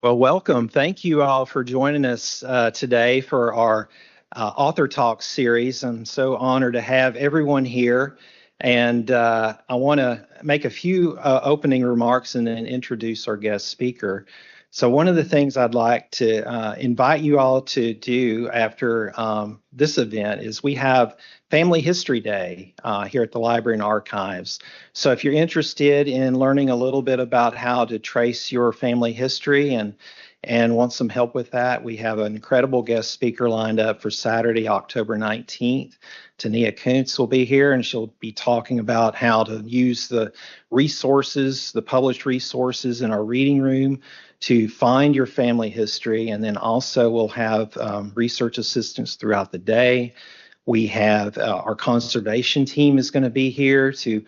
Well, welcome. Thank you all for joining us today for our Author Talk series. I'm so honored to have everyone here. And I want to make a few opening remarks and then introduce our guest speaker. So one of the things I'd like to invite you all to do after this event is we have Family History Day here at the Library and Archives. So if you're interested in learning a little bit about how to trace your family history and want some help with that, we have an incredible guest speaker lined up for Saturday, October 19th. Tania Kuntz will be here, and she'll be talking about how to use the resources, the published resources in our reading room to find your family history. And then also we'll have research assistants throughout the day. We have our conservation team is going to be here to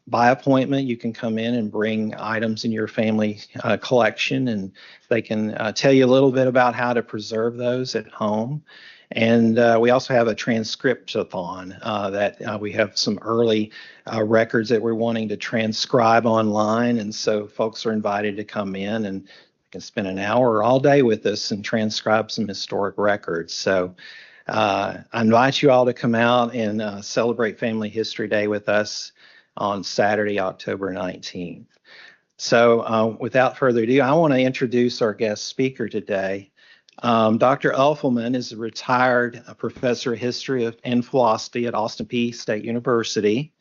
by appointment. You can come in and bring items in your family collection, and they can tell you a little bit about how to preserve those at home. And we also have a transcriptathon that we have some early records that we're wanting to transcribe online. And so folks are invited to come in and can spend an hour all day with us and transcribe some historic records. So I invite you all to come out and celebrate Family History Day with us on Saturday, October 19th. So without further ado, I want to introduce our guest speaker today. Dr. Uffelman is a retired professor of history and philosophy at Austin Peay State University,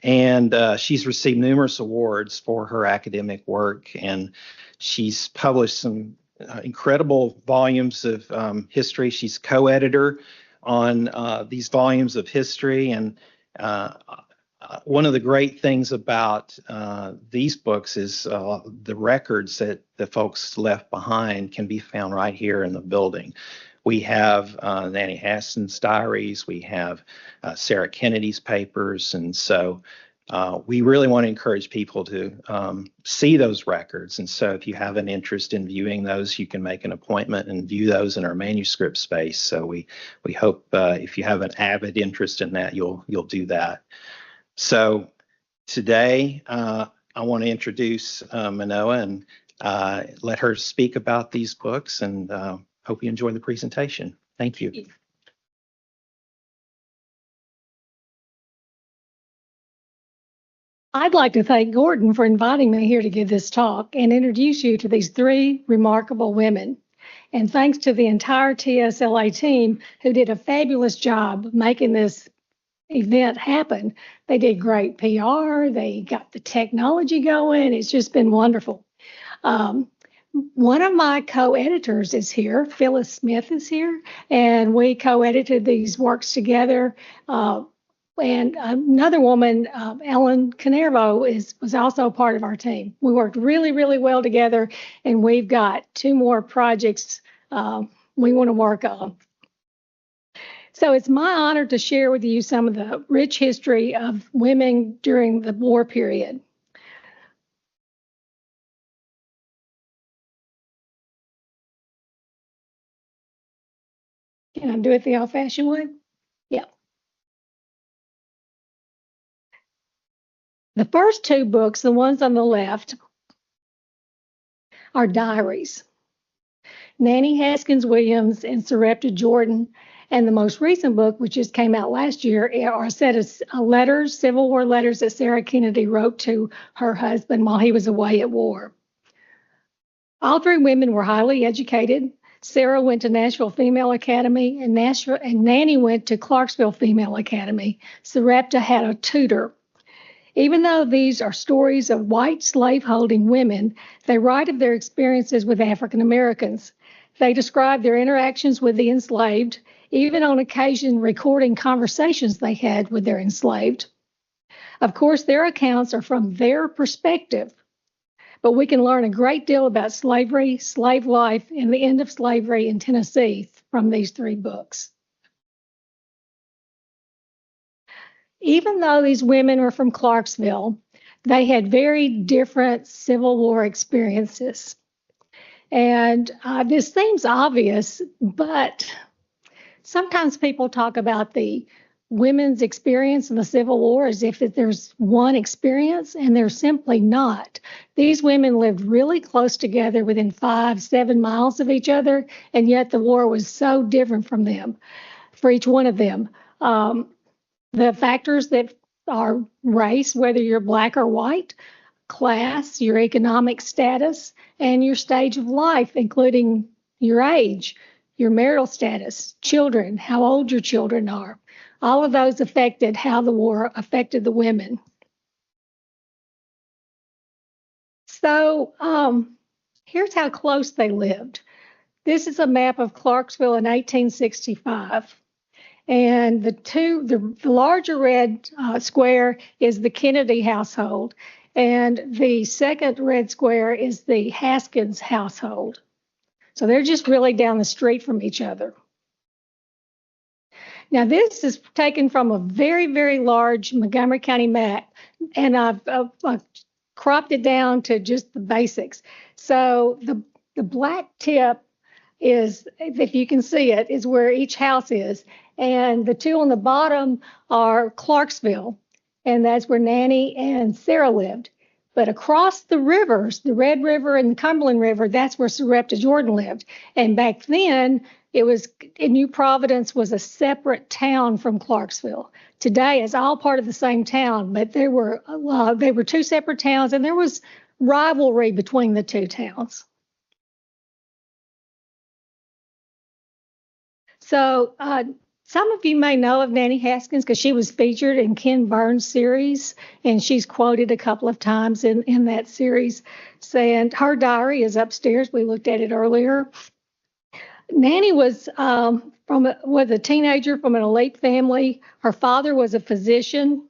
and she's received numerous awards for her academic work, and she's published some incredible volumes of history. She's co-editor on these volumes of history, and one of the great things about these books is the records that the folks left behind can be found right here in the building. We have Nannie Haskins' diaries, we have Sarah Kennedy's papers, and so we really want to encourage people to see those records. And so if you have an interest in viewing those, you can make an appointment and view those in our manuscript space. So we hope if you have an avid interest in that, you'll do that. So today, I want to introduce Minoa and let her speak about these books, and hope you enjoy the presentation. Thank you. I'd like to thank Gordon for inviting me here to give this talk and introduce you to these three remarkable women. And thanks to the entire TSLA team who did a fabulous job making this event happen. They did great PR. They got the technology going. It's just been wonderful. One of my co-editors is here. Phyllis Smith is here, and we co-edited these works together. And another woman, Ellen Kanervo, was also part of our team. We worked really, really well together, and we've got two more projects we want to work on. So it's my honor to share with you some of the rich history of women during the war period. Can I do it the old-fashioned way? Yeah. The first two books, the ones on the left, are diaries. Nannie Haskins Williams and Serepta Jordan. And the most recent book, which just came out last year, are a set of letters, Civil War letters that Sarah Kennedy wrote to her husband while he was away at war. All three women were highly educated. Sarah went to Nashville Female Academy, and Nannie went to Clarksville Female Academy. Serepta had a tutor. Even though these are stories of white slaveholding women, they write of their experiences with African Americans. They describe their interactions with the enslaved, even on occasion recording conversations they had with their enslaved. Of course, their accounts are from their perspective, but we can learn a great deal about slavery, slave life, and the end of slavery in Tennessee from these three books. Even though these women were from Clarksville, they had very different Civil War experiences. And this seems obvious, but sometimes people talk about the women's experience in the Civil War as if there's one experience, and there's simply not. These women lived really close together within 5-7 miles of each other, and yet the war was so different from them, for each one of them. The factors that are race, whether you're black or white, class, your economic status, and your stage of life, including your age, your marital status, children, how old your children are. All of those affected how the war affected the women. So here's how close they lived. This is a map of Clarksville in 1865. And the larger red square is the Kennedy household. And the second red square is the Haskins household. So they're just really down the street from each other. Now, this is taken from a very, very large Montgomery County map, and I've cropped it down to just the basics. So the black tip is, if you can see it, is where each house is. And the two on the bottom are Clarksville, and that's where Nannie and Sarah lived. But across the rivers, the Red River and the Cumberland River, that's where Serepta Jordan lived. And back then, New Providence was a separate town from Clarksville. Today, it's all part of the same town, but they were two separate towns, and there was rivalry between the two towns. So some of you may know of Nannie Haskins because she was featured in Ken Burns' series, and she's quoted a couple of times in that series. And her diary is upstairs. We looked at it earlier. Nannie was a teenager from an elite family. Her father was a physician.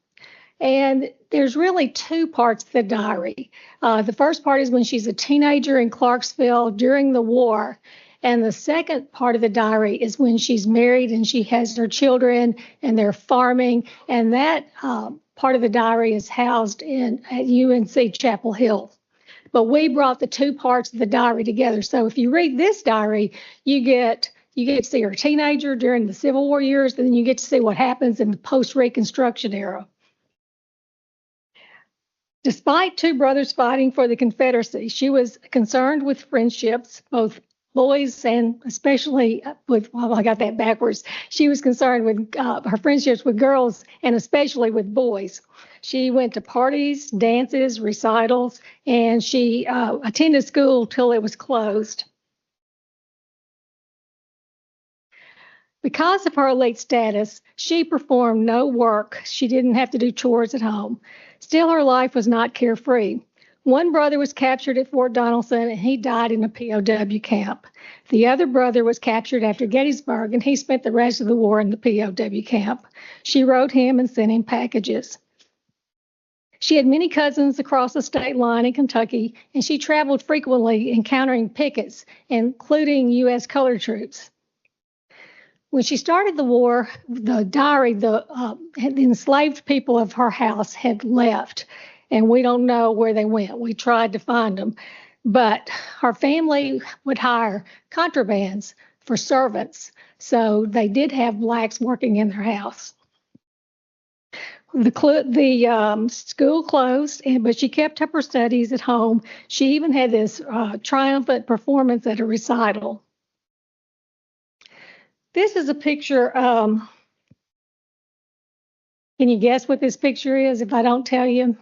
And there's really two parts to the diary. The first part is when she's a teenager in Clarksville during the war. And the second part of the diary is when she's married and she has her children and they're farming. And that part of the diary is housed at UNC Chapel Hill. But we brought the two parts of the diary together. So if you read this diary, you get to see her teenager during the Civil War years, and then you get to see what happens in the post-Reconstruction era. Despite two brothers fighting for the Confederacy, she was concerned with friendships, both boys and especially I got that backwards. She was concerned with her friendships with girls and especially with boys. She went to parties, dances, recitals, and she attended school till it was closed. Because of her elite status, she performed no work. She didn't have to do chores at home. Still, her life was not carefree. One brother was captured at Fort Donelson, and he died in a POW camp. The other brother was captured after Gettysburg, and he spent the rest of the war in the POW camp. She wrote him and sent him packages. She had many cousins across the state line in Kentucky, and she traveled frequently encountering pickets, including U.S. colored troops. When she started the war, the diary, the enslaved people of her house had left, and we don't know where they went. We tried to find them, but her family would hire contrabands for servants, so they did have blacks working in their house. The school closed, but she kept up her studies at home. She even had this triumphant performance at a recital. This is a picture. Can you guess what this picture is if I don't tell you?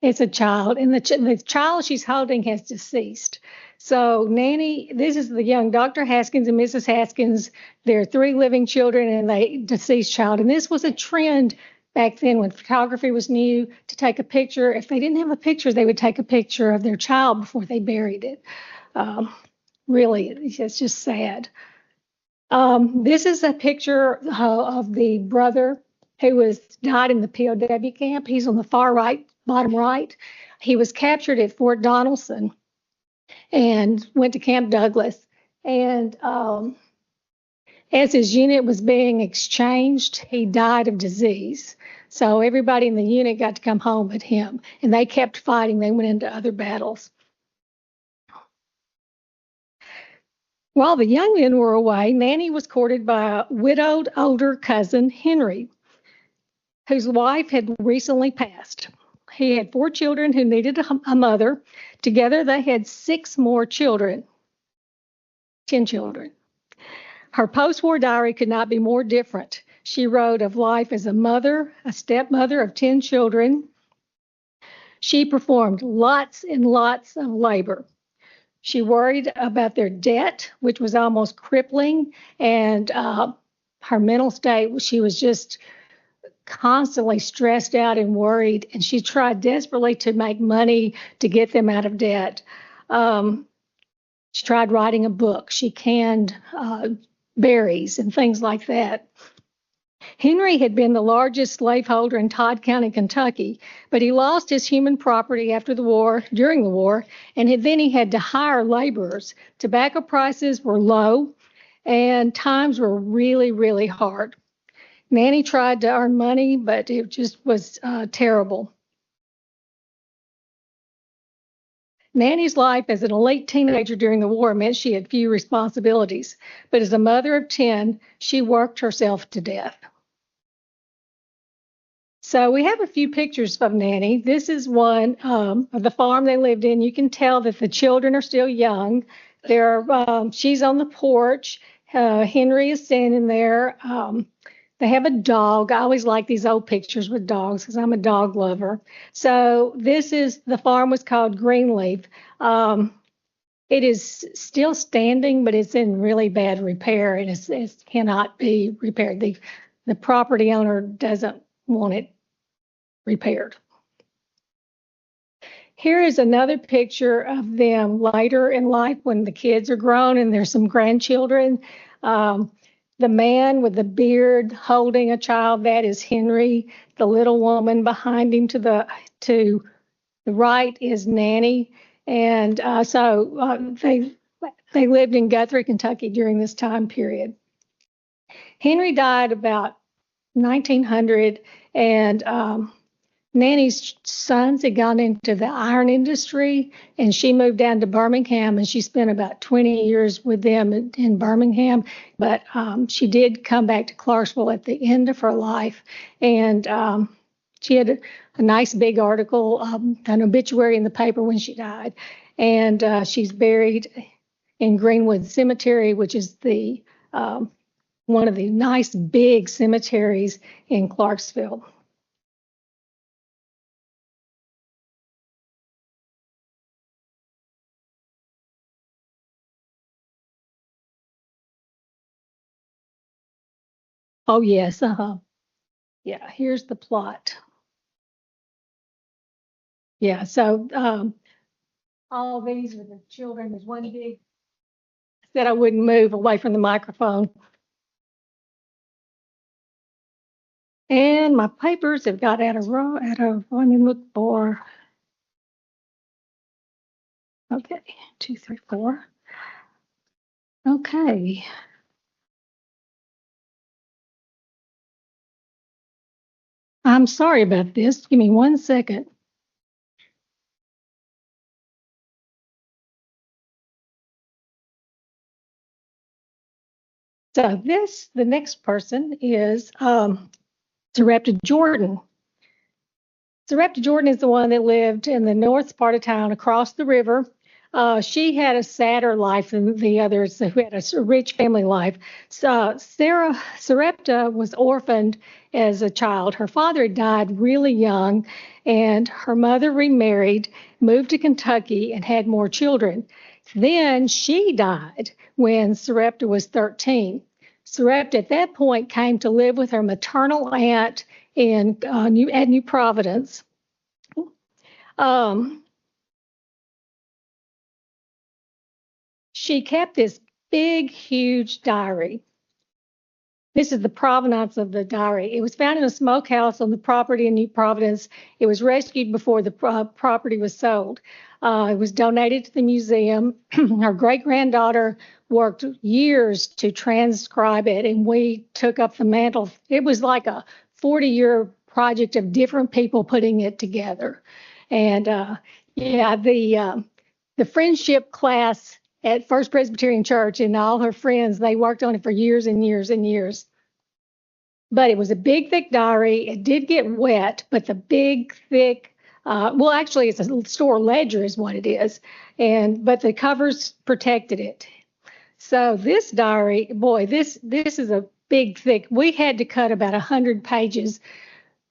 It's a child, and the child she's holding has deceased. So Nannie, this is the young Dr. Haskins and Mrs. Haskins. There are 3 living children and a deceased child. And this was a trend back then when photography was new to take a picture. If they didn't have a picture, they would take a picture of their child before they buried it. Really, it's just sad. This is a picture of the brother who died in the POW camp. He's on the far right, bottom right. He was captured at Fort Donelson and went to Camp Douglas. And as his unit was being exchanged, he died of disease. So everybody in the unit got to come home but him. And they kept fighting. They went into other battles. While the young men were away, Nannie was courted by a widowed older cousin, Henry, whose wife had recently passed. He had 4 children who needed a mother. Together, they had 6 more children, 10 children. Her post-war diary could not be more different. She wrote of life as a mother, a stepmother of 10 children. She performed lots and lots of labor. She worried about their debt, which was almost crippling, and her mental state, she was just constantly stressed out and worried, and she tried desperately to make money to get them out of debt. She tried writing a book. She canned berries and things like that. Henry had been the largest slaveholder in Todd County, Kentucky, but he lost his human property during the war, and then he had to hire laborers. Tobacco prices were low, and times were really, really hard. Nannie tried to earn money, but it just was terrible. Nannie's life as an elite teenager during the war meant she had few responsibilities, but as a mother of 10, she worked herself to death. So we have a few pictures of Nannie. This is one of the farm they lived in. You can tell that the children are still young. She's on the porch. Henry is standing there. They have a dog. I always like these old pictures with dogs because I'm a dog lover. So the farm was called Greenleaf. It is still standing, but it's in really bad repair, and it cannot be repaired. The property owner doesn't want it repaired. Here is another picture of them later in life when the kids are grown and there's some grandchildren. The man with the beard holding a child, that is Henry. The little woman behind him to the right is Nannie. And they lived in Guthrie, Kentucky during this time period. Henry died about 1900, and Nannie's sons had gone into the iron industry, and she moved down to Birmingham, and she spent about 20 years with them in Birmingham. But she did come back to Clarksville at the end of her life, and she had a nice big article, an obituary in the paper when she died. And she's buried in Greenwood Cemetery, which is one of the nice big cemeteries in Clarksville. Oh, yes. Yeah, here's the plot. Yeah, so all these are the children. There's one big, said I wouldn't move away from the microphone. And my papers have got let me look for, okay, 2, 3, 4. Okay. I'm sorry about this. Give me 1 second. So the next person is Serepta Jordan. Serepta Jordan is the one that lived in the north part of town across the river. She had a sadder life than the others who had a rich family life. So Serepta was orphaned as a child. Her father died really young, and her mother remarried, moved to Kentucky, and had more children. Then she died when Serepta was 13. Serepta at that point came to live with her maternal aunt in New Providence. She kept this big, huge diary. This is the provenance of the diary. It was found in a smokehouse on the property in New Providence. It was rescued before the property was sold. It was donated to the museum. Her great-granddaughter worked years to transcribe it, and we took up the mantle. It was like a 40-year project of different people putting it together. And the friendship class at First Presbyterian Church, and all her friends, they worked on it for years and years and years. But it was a big, thick diary. It did get wet, but the big, thick, well, actually, it's a store ledger is what it is. But the covers protected it. So this diary, boy, this is a big, thick. We had to cut about 100 pages.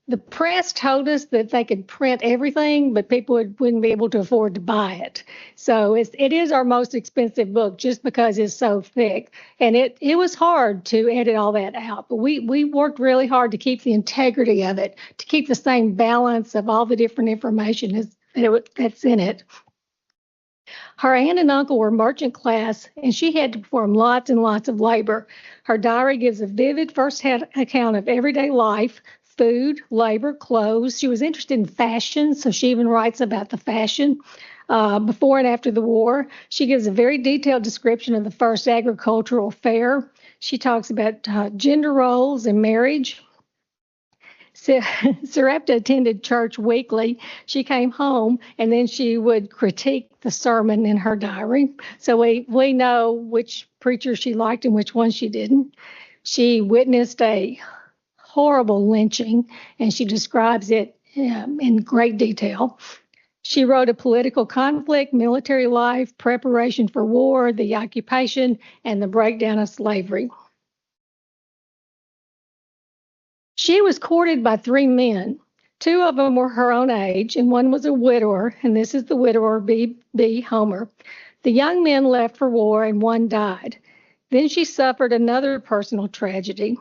The press told us that they could print everything, but people wouldn't be able to afford to buy it. So it is our most expensive book just because it's so thick. And it was hard to edit all that out, but we worked really hard to keep the integrity of it, to keep the same balance of all the different information that's in it. Her aunt and uncle were merchant class, and she had to perform lots and lots of labor. Her diary gives a vivid first-hand account of everyday life, food, labor, clothes. She was interested in fashion, so she even writes about the fashion before and after the war. She gives a very detailed description of the first agricultural fair. She talks about gender roles and marriage. Serepta attended church weekly. She came home, and then she would critique the sermon in her diary. So we know which preacher she liked and which one she didn't. She witnessed a horrible lynching, and she describes it in great detail. She wrote a political conflict, military life, preparation for war, the occupation, and the breakdown of slavery. She was courted by 3 men. 2 of them were her own age, and one was a widower, and this is the widower, B. Homer. The young men left for war, and one died. Then she suffered another personal tragedy.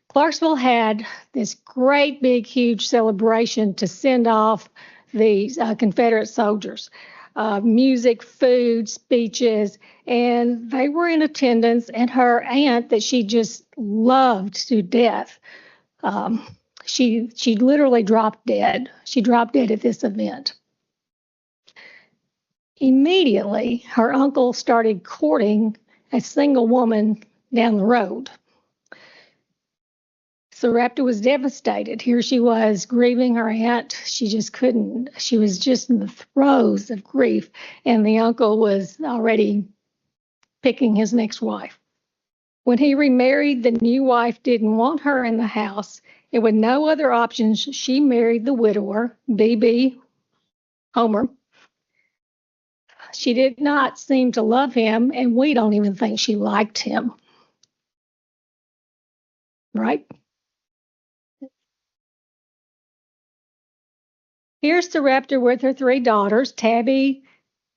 Clarksville had this great, big, huge celebration to send off the Confederate soldiers. Music, food, speeches, and they were in attendance, and her aunt that she just loved to death, she literally dropped dead. She dropped dead at this event. Immediately, her uncle started courting a single woman down the road. Serepta was devastated. Here she was grieving her aunt. She just couldn't. She was just in the throes of grief, and the uncle was already picking his next wife. When he remarried, the new wife didn't want her in the house, and with no other options, she married the widower, B.B. Homer. She did not seem to love him, and we don't even think she liked him. Right? Here's Serepta with her 3 daughters, Tabby,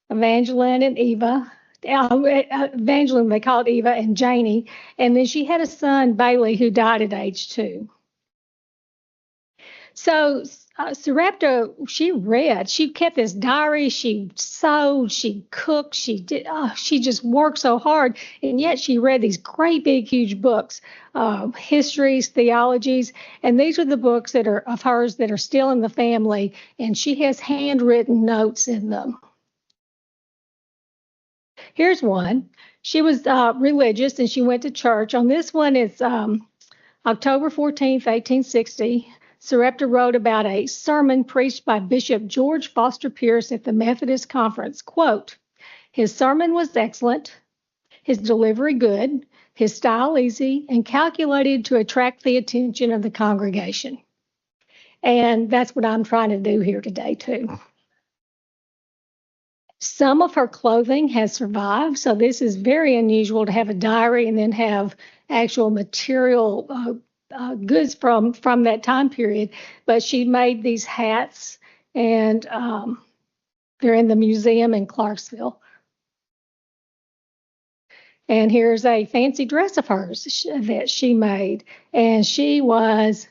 Evangeline, and Eva. Evangeline, they called Eva, and Janie. And then she had a son, Bailey, who died at age 2. So Serepta, she read. She kept this diary. She sewed. She cooked. She just worked so hard. And yet she read these great, big, huge books, histories, theologies. And these are the books that are of hers that are still in the family. And she has handwritten notes in them. Here's one. She was religious, and she went to church. On this one, it's October 14th, 1860. Serepta wrote about a sermon preached by Bishop George Foster Pierce at the Methodist Conference. Quote, his sermon was excellent, his delivery good, his style easy, and calculated to attract the attention of the congregation. And that's what I'm trying to do here today, too. Some of her clothing has survived, so this is very unusual to have a diary and then have actual material goods from that time period. But she made these hats, and they're in the museum in Clarksville. And here's a fancy dress of hers that she made, and she was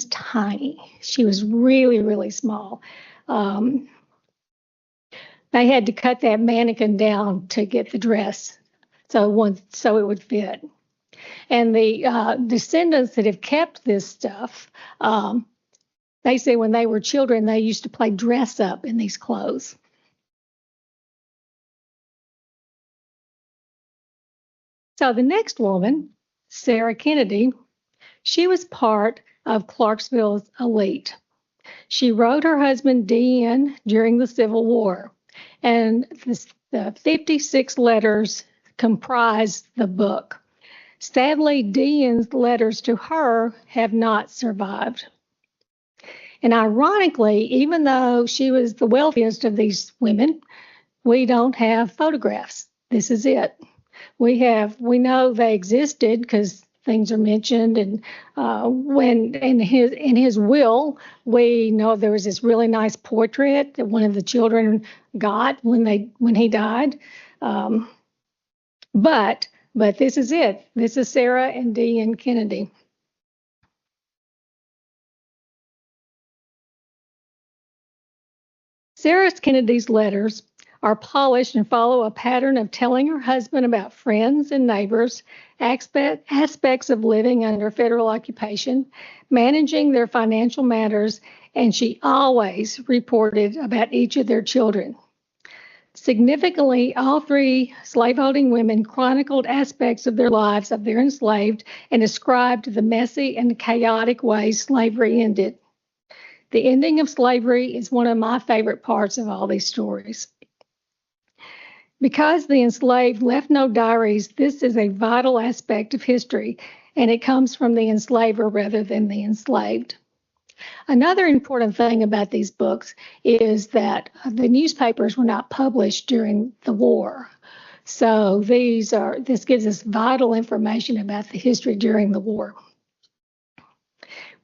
tiny. She was really, really small. They had to cut that mannequin down to get the dress so it would fit. And the descendants that have kept this stuff, they say when they were children, they used to play dress up in these clothes. So the next woman, Sarah Kennedy, she was part of Clarksville's elite. She wrote her husband D in during the Civil War. And The 56 letters comprise the book. Sadly, Dean's letters to her have not survived. And ironically, even though she was the wealthiest of these women, we don't have photographs. This is it. We know they existed because things are mentioned, and when in his will, we know there was this really nice portrait that one of the children got when he died. But this is it. This is Sarah and Dean Kennedy. Sarah Kennedy's letters are polished and follow a pattern of telling her husband about friends and neighbors, aspects of living under federal occupation, managing their financial matters, and she always reported about each of their children. Significantly, all three slaveholding women chronicled aspects of their lives of their enslaved and described the messy and chaotic ways slavery ended. The ending of slavery is one of my favorite parts of all these stories. Because the enslaved left no diaries, this is a vital aspect of history, and it comes from the enslaver rather than the enslaved. Another important thing about these books is that the newspapers were not published during the war. So this gives us vital information about the history during the war.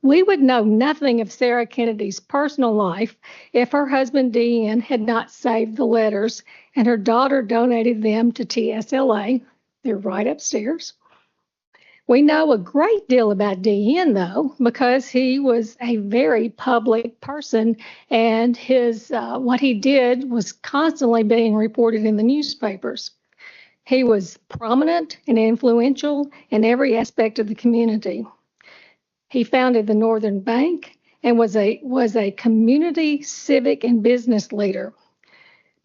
We would know nothing of Sarah Kennedy's personal life if her husband Dean had not saved the letters and her daughter donated them to TSLA. They're right upstairs. We know a great deal about Dean, though, because he was a very public person, and his what he did was constantly being reported in the newspapers. He was prominent and influential in every aspect of the community. He founded the Northern Bank and was a community, civic, and business leader.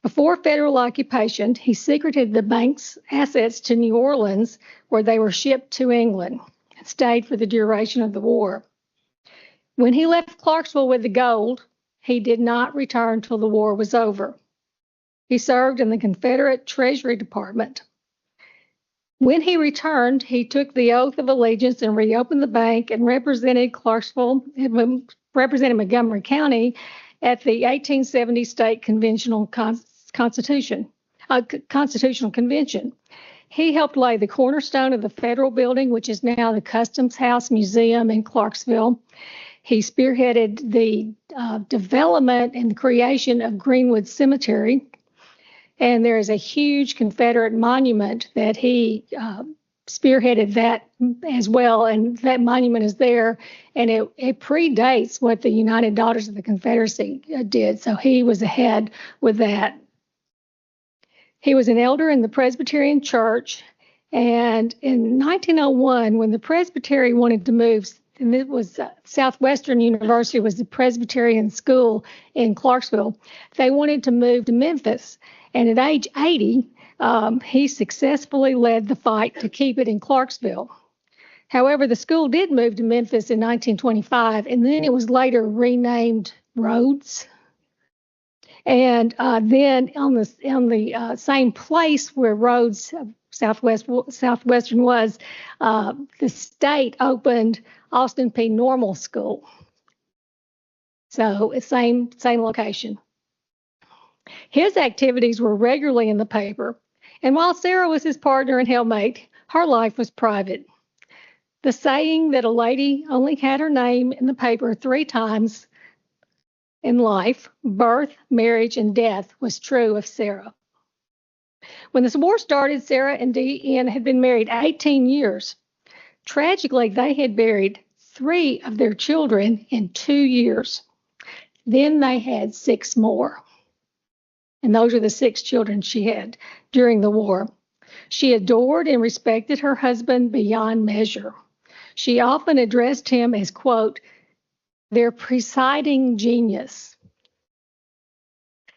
Before federal occupation, he secreted the bank's assets to New Orleans, where they were shipped to England and stayed for the duration of the war. When he left Clarksville with the gold, he did not return till the war was over. He served in the Confederate Treasury Department. When he returned, he took the oath of allegiance and reopened the bank and represented Clarksville, represented Montgomery County at the 1870 State Constitutional Convention. He helped lay the cornerstone of the federal building, which is now the Customs House Museum in Clarksville. He spearheaded the development and creation of Greenwood Cemetery. And there is a huge Confederate monument that he spearheaded that as well. And that monument is there. And it predates what the United Daughters of the Confederacy did. So he was ahead with that. He was an elder in the Presbyterian Church. And in 1901, when the Presbytery wanted to move, and it was Southwestern University was the Presbyterian school in Clarksville, they wanted to move to Memphis. And at age 80, he successfully led the fight to keep it in Clarksville. However, the school did move to Memphis in 1925, and then it was later renamed Rhodes. And then on the same place where Rhodes Southwestern was, the state opened Austin Peay Normal School. So same location. His activities were regularly in the paper, and while Sarah was his partner and helpmate, her life was private. The saying that a lady only had her name in the paper 3 times in life, birth, marriage, and death, was true of Sarah. When this war started, Sarah and Dean had been married 18 years. Tragically, they had buried 3 of their children in 2 years. Then they had 6 more. And those are the 6 children she had during the war. She adored and respected her husband beyond measure. She often addressed him as, quote, their presiding genius.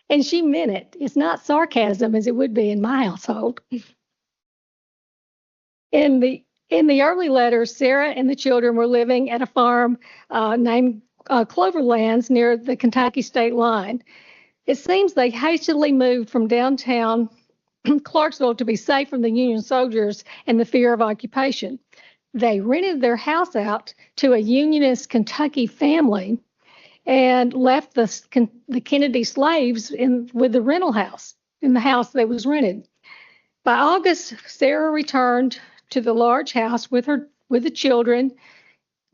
And she meant it. It's not sarcasm as it would be in my household. In the early letters, Sarah and the children were living at a farm named Cloverlands near the Kentucky state line. It seems they hastily moved from downtown Clarksville to be safe from the Union soldiers and the fear of occupation. They rented their house out to a Unionist Kentucky family and left the Kennedy slaves with the rental house, in the house that was rented. By August, Sarah returned to the large house with the children,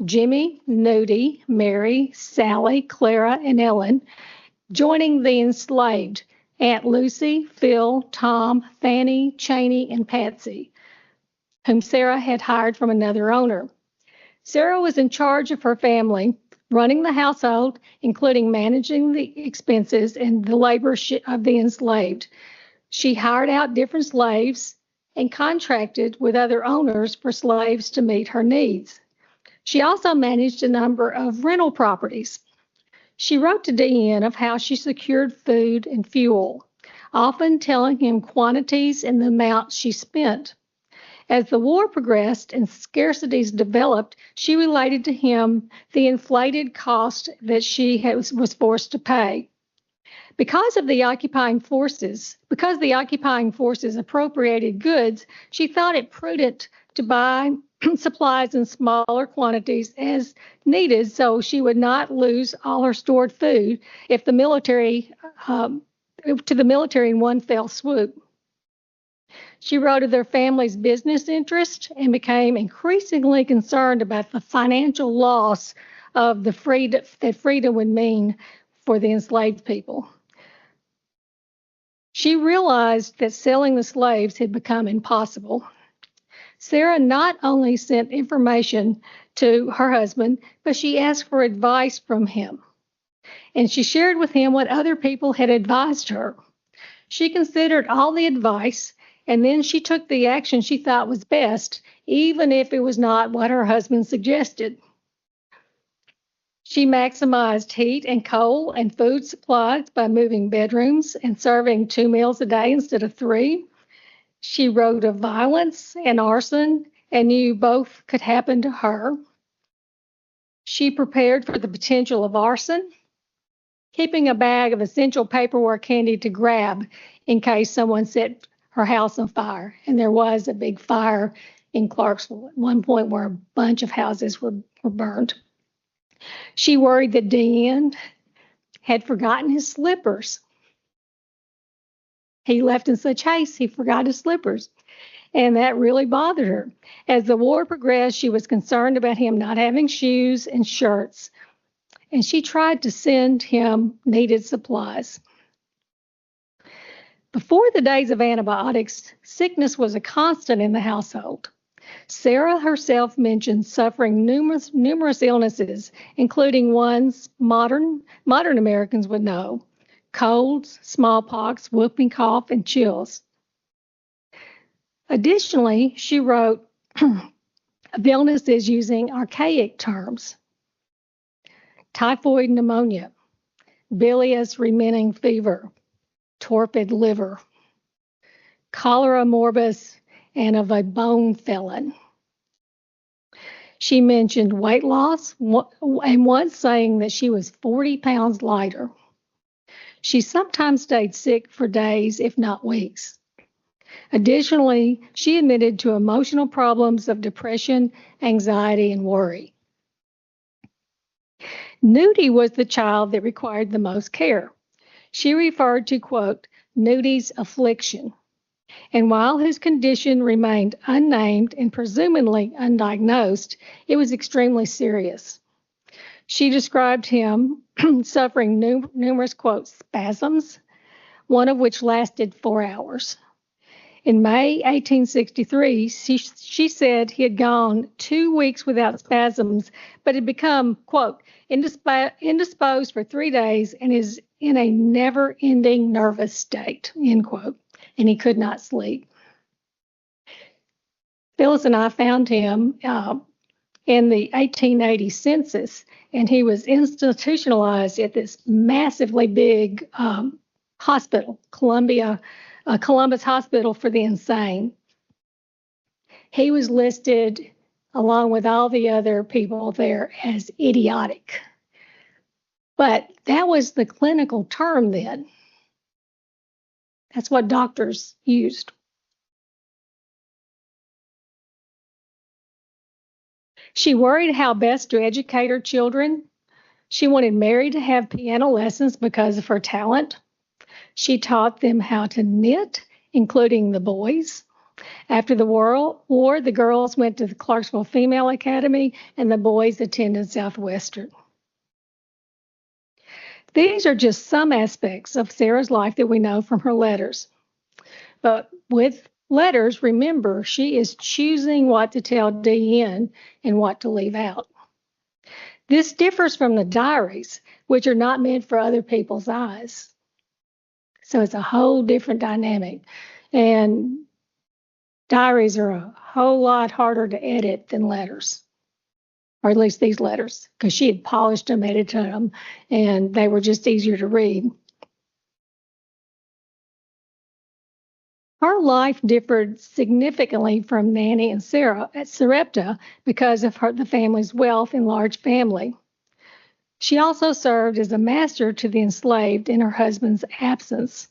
Jimmy, Nudie, Mary, Sally, Clara, and Ellen, joining the enslaved Aunt Lucy, Phil, Tom, Fanny, Cheney, and Patsy, whom Sarah had hired from another owner. Sarah was in charge of her family, running the household, including managing the expenses and the labor of the enslaved. She hired out different slaves and contracted with other owners for slaves to meet her needs. She also managed a number of rental properties. She wrote to D.N. of how she secured food and fuel, often telling him quantities and the amount she spent. As the war progressed and scarcities developed, she related to him the inflated cost that she was forced to pay. Because the occupying forces appropriated goods, she thought it prudent to buy supplies in smaller quantities as needed so she would not lose all her stored food if the military in one fell swoop. She wrote of their family's business interest and became increasingly concerned about the financial loss of the freedom would mean for the enslaved people. She realized that selling the slaves had become impossible. Sarah not only sent information to her husband, but she asked for advice from him. And she shared with him what other people had advised her. She considered all the advice, and then she took the action she thought was best, even if it was not what her husband suggested. She maximized heat and coal and food supplies by moving bedrooms and serving 2 meals a day instead of 3. She wrote of violence and arson and knew both could happen to her. She prepared for the potential of arson, keeping a bag of essential paperwork handy to grab in case someone set her house on fire. And there was a big fire in Clarksville at one point where a bunch of houses were burned. She worried that D.N. had forgotten his slippers. He left in such haste, he forgot his slippers. And that really bothered her. As the war progressed, she was concerned about him not having shoes and shirts. And she tried to send him needed supplies. Before the days of antibiotics, sickness was a constant in the household. Sarah herself mentioned suffering numerous illnesses, including ones modern Americans would know: colds, smallpox, whooping cough, and chills. Additionally, she wrote of illnesses using archaic terms: typhoid pneumonia, bilious remitting fever, torpid liver, cholera morbus, and of a bone felon. She mentioned weight loss and once saying that she was 40 pounds lighter. She sometimes stayed sick for days, if not weeks. Additionally, she admitted to emotional problems of depression, anxiety, and worry. Nudie was the child that required the most care. She referred to, quote, Nudie's affliction. And while his condition remained unnamed and presumably undiagnosed, it was extremely serious. She described him suffering numerous, quote, spasms, one of which lasted 4 hours. In May 1863, she said he had gone 2 weeks without spasms, but had become, quote, indisposed for 3 days and is in a never-ending nervous state, end quote, and he could not sleep. Phyllis and I found him in the 1880 census, and he was institutionalized at this massively big hospital, Columbus Hospital for the Insane. He was listed, along with all the other people there, as idiotic. But that was the clinical term then. That's what doctors used. She worried how best to educate her children. She wanted Mary to have piano lessons because of her talent. She taught them how to knit, including the boys. After the war, the girls went to the Clarksville Female Academy and the boys attended Southwestern. These are just some aspects of Sarah's life that we know from her letters. But with letters, remember, she is choosing what to tell Dee in and what to leave out. This differs from the diaries, which are not meant for other people's eyes. So it's a whole different dynamic. And diaries are a whole lot harder to edit than letters, or at least these letters, because she had polished them, edited them, and they were just easier to read. Her life differed significantly from Nannie and Sarah at Serepta because of the family's wealth and large family. She also served as a master to the enslaved in her husband's absence.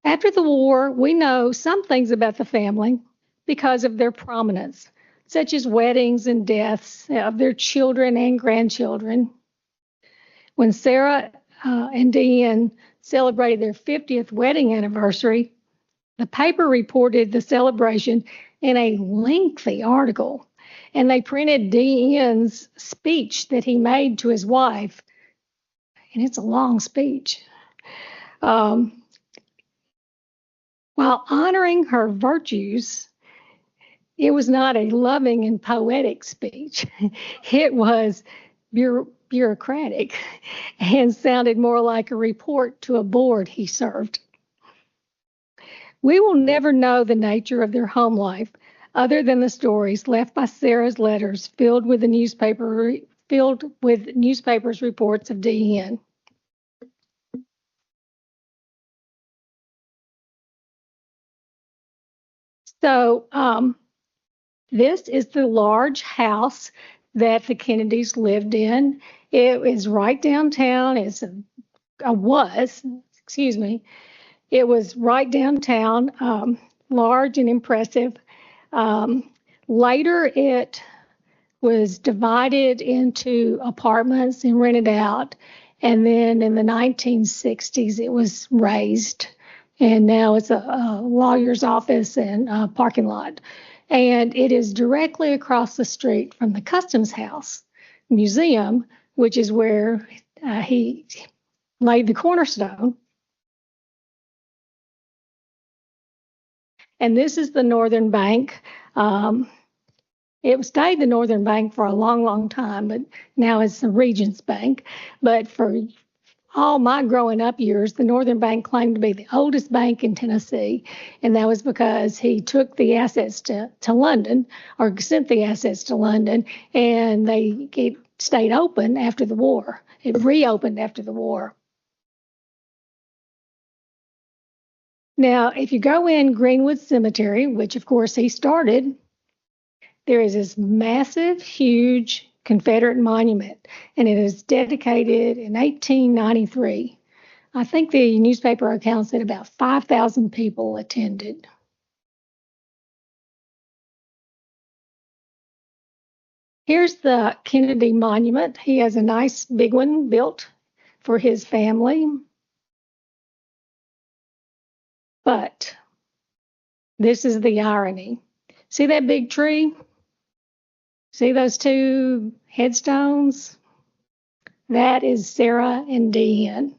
After the war, we know some things about the family because of their prominence, such as weddings and deaths of their children and grandchildren. When Sarah and Deanne celebrated their 50th wedding anniversary, the paper reported the celebration in a lengthy article, and they printed Deanne's speech that he made to his wife, and it's a long speech. While honoring her virtues, it was not a loving and poetic speech. It was bureaucratic and sounded more like a report to a board he served. We will never know the nature of their home life other than the stories left by Sarah's letters filled with newspapers' reports of Deanne. So this is the large house that the Kennedys lived in. It is right downtown. It was right downtown, large and impressive. Later, it was divided into apartments and rented out. And then in the 1960s, it was raised. And now it's a lawyer's office and a parking lot. And it is directly across the street from the Customs House Museum, which is where he laid the cornerstone. And this is the Northern Bank. It stayed the Northern Bank for a long, long time, but now it's the Regions Bank. But for all my growing up years, the Northern Bank claimed to be the oldest bank in Tennessee, and that was because he took the assets to London, or sent the assets to London, and it stayed open after the war. It reopened after the war. Now, if you go in Greenwood Cemetery, which of course he started, there is this massive, huge Confederate monument, and it is dedicated in 1893. I think the newspaper account said about 5,000 people attended. Here's the Kennedy Monument. He has a nice big one built for his family. But this is the irony. See that big tree? See those two headstones? That is Sarah and Deanne.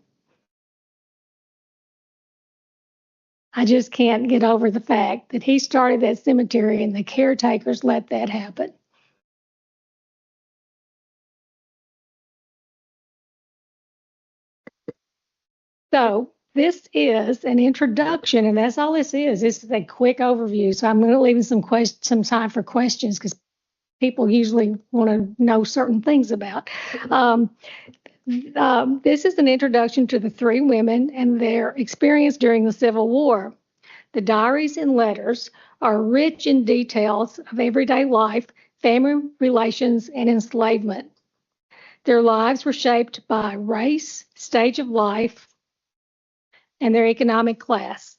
I just can't get over the fact that he started that cemetery and the caretakers let that happen. So this is an introduction, and that's all this is. This is a quick overview. So I'm going to leave some time for questions because people usually want to know certain things about. This is an introduction to the three women and their experience during the Civil War. The diaries and letters are rich in details of everyday life, family relations, and enslavement. Their lives were shaped by race, stage of life, and their economic class.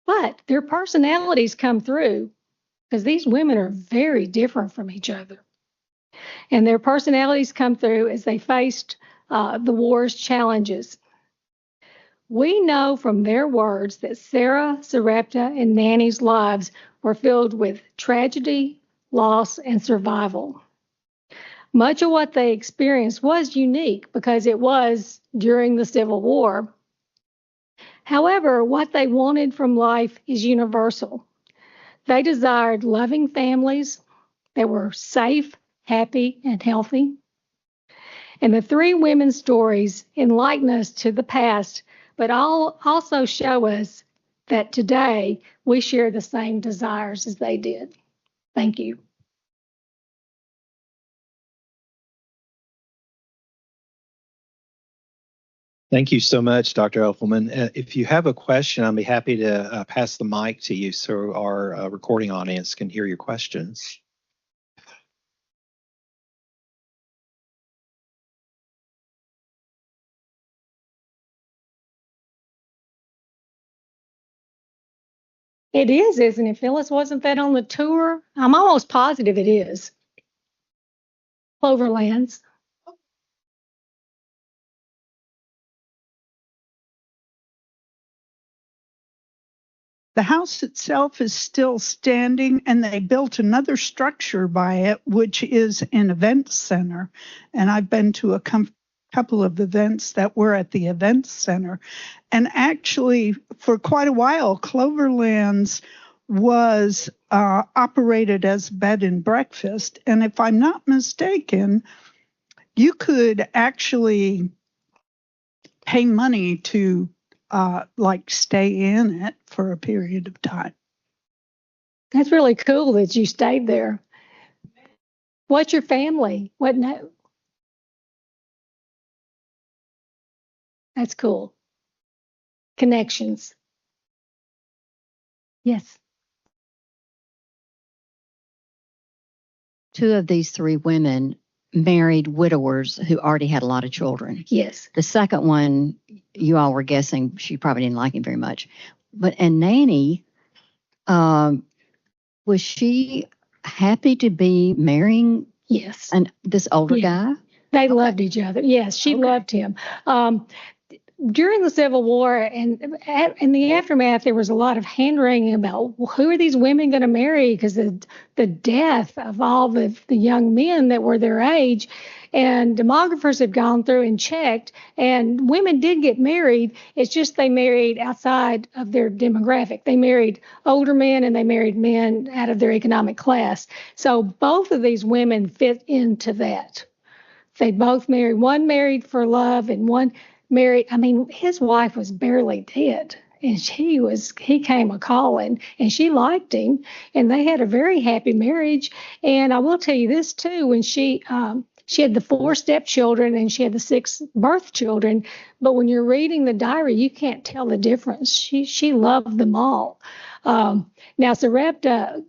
But their personalities come through because these women are very different from each other. And their personalities come through as they faced the war's challenges. We know from their words that Sarah, Serepta, and Nannie's lives were filled with tragedy, loss, and survival. Much of what they experienced was unique because it was during the Civil War. However, what they wanted from life is universal. They desired loving families that were safe, happy, and healthy. And the three women's stories enlighten us to the past, but also show us that today we share the same desires as they did. Thank you. Thank you so much, Dr. Uffelman. If you have a question, I'll be happy to pass the mic to you so our recording audience can hear your questions. It is, isn't it, Phyllis? Wasn't that on the tour? I'm almost positive it is. Cloverlands. The house itself is still standing, and they built another structure by it, which is an event center. And I've been to a couple of events that were at the event center. And actually, for quite a while, Cloverlands was operated as bed and breakfast. And if I'm not mistaken, you could actually pay money to stay in it for a period of time. That's really cool that you stayed there. What's your family? What no? That's cool. Connections. Yes. Two of these three women married widowers who already had a lot of children. Yes. The second one, you all were guessing she probably didn't like him very much. And Nannie, was she happy to be marrying Yes. this older guy? They loved each other. Yes, she loved him. During the Civil War and in the aftermath, there was a lot of hand-wringing about who are these women going to marry because the death of all the young men that were their age. And demographers have gone through and checked, and women did get married. It's just they married outside of their demographic. They married older men and they married men out of their economic class. So both of these women fit into that. They both married. One married for love and one married. I mean, his wife was barely dead, and he came a calling, and she liked him, and they had a very happy marriage. And I will tell you this too: when she had the 4 stepchildren and she had the 6 birth children, but when you're reading the diary, you can't tell the difference. She loved them all. Now, Serepta,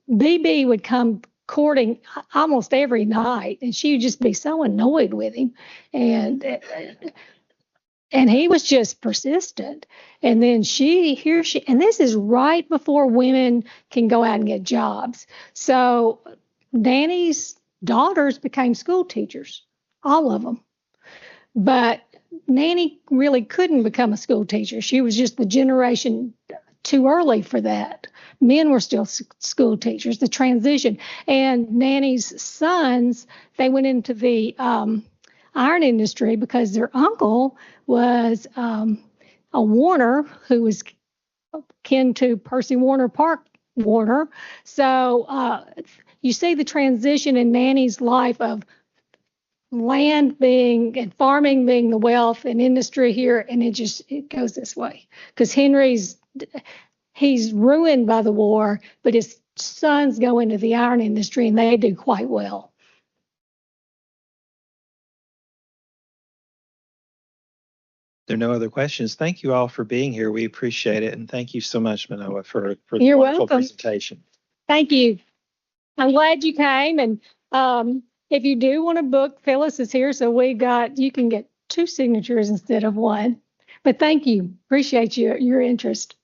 BB would come courting almost every night, and she would just be so annoyed with him, and he was just persistent. And then and this is right before women can go out and get jobs. So Nannie's daughters became school teachers, all of them. But Nannie really couldn't become a school teacher. She was just the generation too early for that. Men were still school teachers, the transition. And Nannie's sons, they went into the iron industry because their uncle was a Warner who was kin to Percy Warner Park Warner. So you see the transition in Nannie's life of land being and farming being the wealth and industry here, and it goes this way because he's ruined by the war, but his sons go into the iron industry and they do quite well. There are no other questions. Thank you all for being here. We appreciate it. And thank you so much, Minoa, for the You're wonderful welcome. presentation. Thank you. I'm glad you came. And if you do want to book, Phyllis is here. So you can get 2 signatures instead of 1. But thank you. Appreciate your interest.